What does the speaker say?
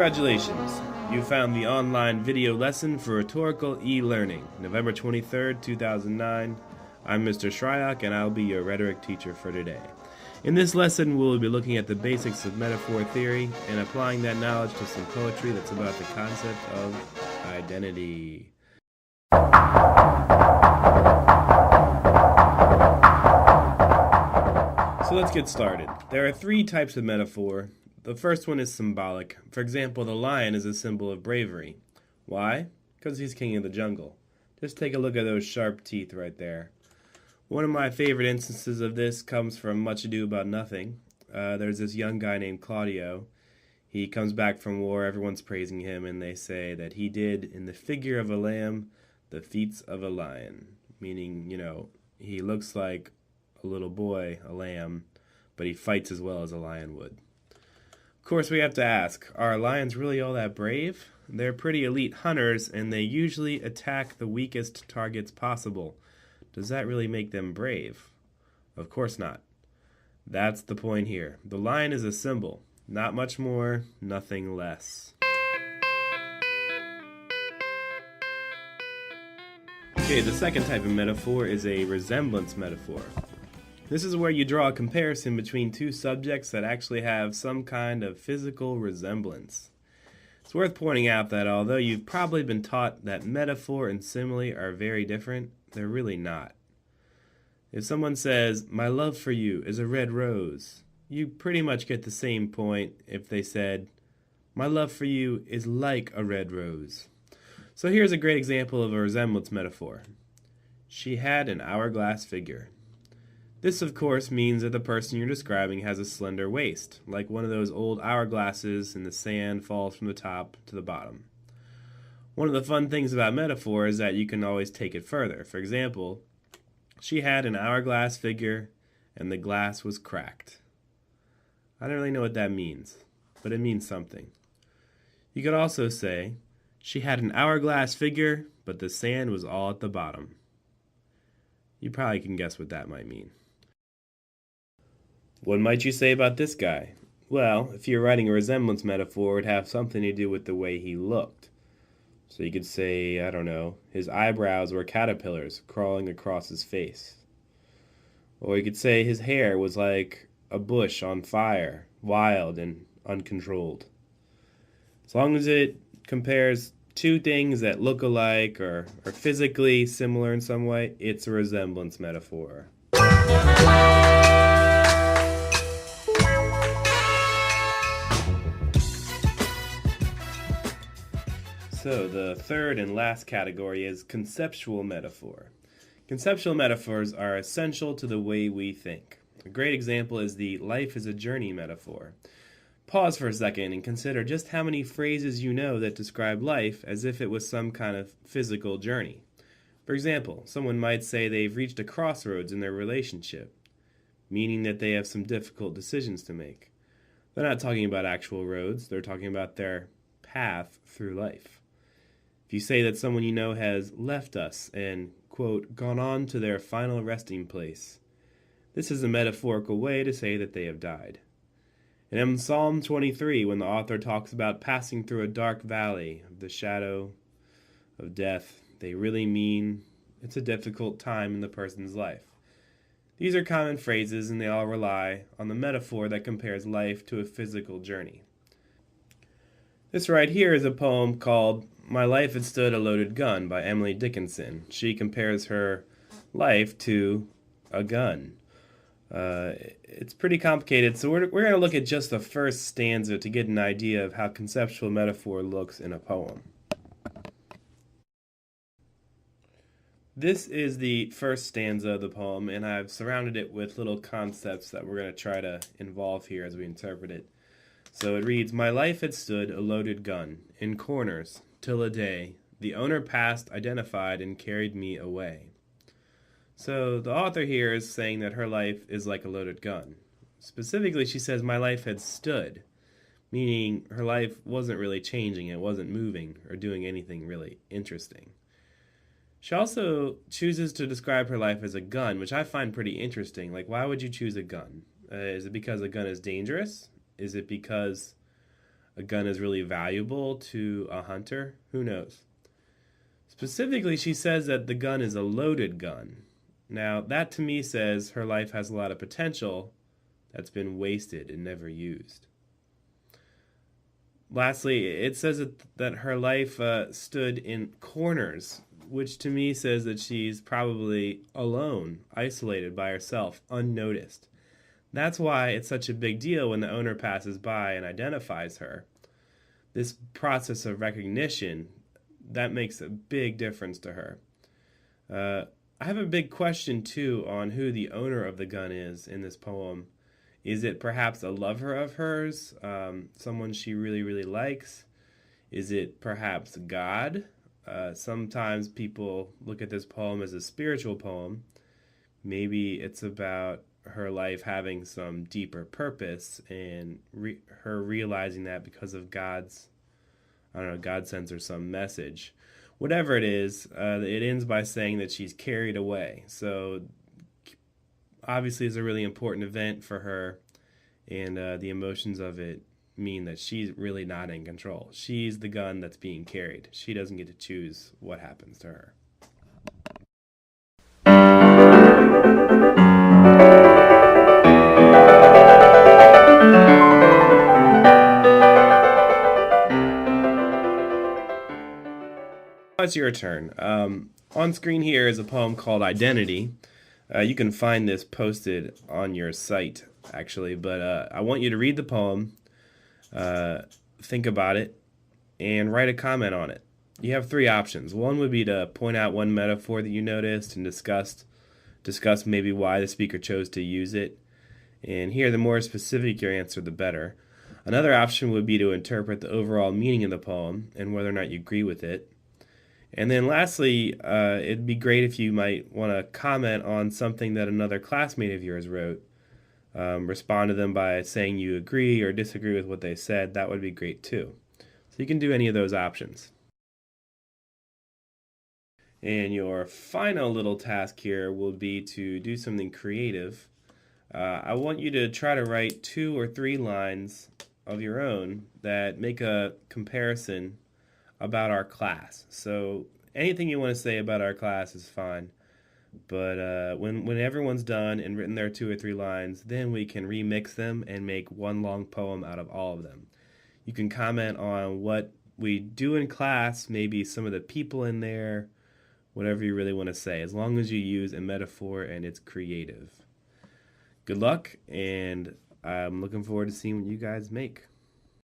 Congratulations! You found the online video lesson for rhetorical e-learning, November 23rd, 2009. I'm Mr. Shryock, and I'll be your rhetoric teacher for today. In this lesson, we'll be looking at the basics of metaphor theory and applying that knowledge to some poetry that's about the concept of identity. So let's get started. There are three types of metaphor. The first one is symbolic. For example, the lion is a symbol of bravery. Why? Because he's king of the jungle. Just take a look at those sharp teeth right there. One of my favorite instances of this comes from Much Ado About Nothing. There's this young guy named Claudio. He comes back from war, everyone's praising him, and they say that he did, in the figure of a lamb, the feats of a lion. Meaning, he looks like a little boy, a lamb, but he fights as well as a lion would. Of course, we have to ask, are lions really all that brave? They're pretty elite hunters, and they usually attack the weakest targets possible. Does that really make them brave? Of course not. That's the point here. The lion is a symbol. Not much more, nothing less. Okay, the second type of metaphor is a resemblance metaphor. This is where you draw a comparison between two subjects that actually have some kind of physical resemblance. It's worth pointing out that although you've probably been taught that metaphor and simile are very different, they're really not. If someone says, "My love for you is a red rose," you pretty much get the same point if they said, "My love for you is like a red rose." So here's a great example of a resemblance metaphor. She had an hourglass figure. This, of course, means that the person you're describing has a slender waist, like one of those old hourglasses and the sand falls from the top to the bottom. One of the fun things about metaphor is that you can always take it further. For example, she had an hourglass figure and the glass was cracked. I don't really know what that means, but it means something. You could also say, she had an hourglass figure, but the sand was all at the bottom. You probably can guess what that might mean. What might you say about this guy? Well, if you're writing a resemblance metaphor, it would have something to do with the way he looked. So you could say, I don't know, his eyebrows were caterpillars crawling across his face. Or you could say his hair was like a bush on fire, wild and uncontrolled. As long as it compares two things that look alike or are physically similar in some way, it's a resemblance metaphor. So the third and last category is conceptual metaphor. Conceptual metaphors are essential to the way we think. A great example is the life is a journey metaphor. Pause for a second and consider just how many phrases you know that describe life as if it was some kind of physical journey. For example, someone might say they've reached a crossroads in their relationship, meaning that they have some difficult decisions to make. They're not talking about actual roads, they're talking about their path through life. If you say that someone you know has left us and, quote, gone on to their final resting place, this is a metaphorical way to say that they have died. And in Psalm 23, when the author talks about passing through a dark valley of the shadow of death, they really mean it's a difficult time in the person's life. These are common phrases, and they all rely on the metaphor that compares life to a physical journey. This right here is a poem called "My Life Had Stood a Loaded Gun" by Emily Dickinson. She compares her life to a gun. It's pretty complicated, so we're going to look at just the first stanza to get an idea of how conceptual metaphor looks in a poem. This is the first stanza of the poem, and I've surrounded it with little concepts that we're going to try to involve here as we interpret it. So it reads, "My life had stood a loaded gun, in corners, till a day, the owner passed, identified, and carried me away." So the author here is saying that her life is like a loaded gun. Specifically, she says, "My life had stood," meaning her life wasn't really changing, it wasn't moving or doing anything really interesting. She also chooses to describe her life as a gun, which I find pretty interesting. Like, why would you choose a gun? Is it because a gun is dangerous? Is it because a gun is really valuable to a hunter. Who knows? Specifically, she says that the gun is a loaded gun. Now, that to me says her life has a lot of potential that's been wasted and never used. Lastly, it says that her life stood in corners, which to me says that she's probably alone, isolated by herself, unnoticed. That's why it's such a big deal when the owner passes by and identifies her. This process of recognition, that makes a big difference to her. I have a big question too on who the owner of the gun is in this poem. Is it perhaps a lover of hers, someone she really, really likes? Is it perhaps God? Sometimes people look at this poem as a spiritual poem. Maybe it's about her life having some deeper purpose and her realizing that because of God's, I don't know, God sends her some message. Whatever it is, it ends by saying that she's carried away. So obviously it's a really important event for her, and the emotions of it mean that she's really not in control. She's the gun that's being carried. She doesn't get to choose what happens to her. It's your turn. On screen here is a poem called Identity. You can find this posted on your site, actually, but I want you to read the poem, think about it, and write a comment on it. You have three options. One would be to point out one metaphor that you noticed and discuss maybe why the speaker chose to use it. And here, the more specific your answer, the better. Another option would be to interpret the overall meaning of the poem and whether or not you agree with it. And then lastly, it'd be great if you might want to comment on something that another classmate of yours wrote. Respond to them by saying you agree or disagree with what they said. That would be great too. So you can do any of those options. And your final little task here will be to do something creative. I want you to try to write 2 or 3 lines of your own that make a comparison about our class. So anything you want to say about our class is fine. But when everyone's done and written their 2 or 3 lines, then we can remix them and make one long poem out of all of them. You can comment on what we do in class, maybe some of the people in there, whatever you really want to say, as long as you use a metaphor and it's creative. Good luck, and I'm looking forward to seeing what you guys make.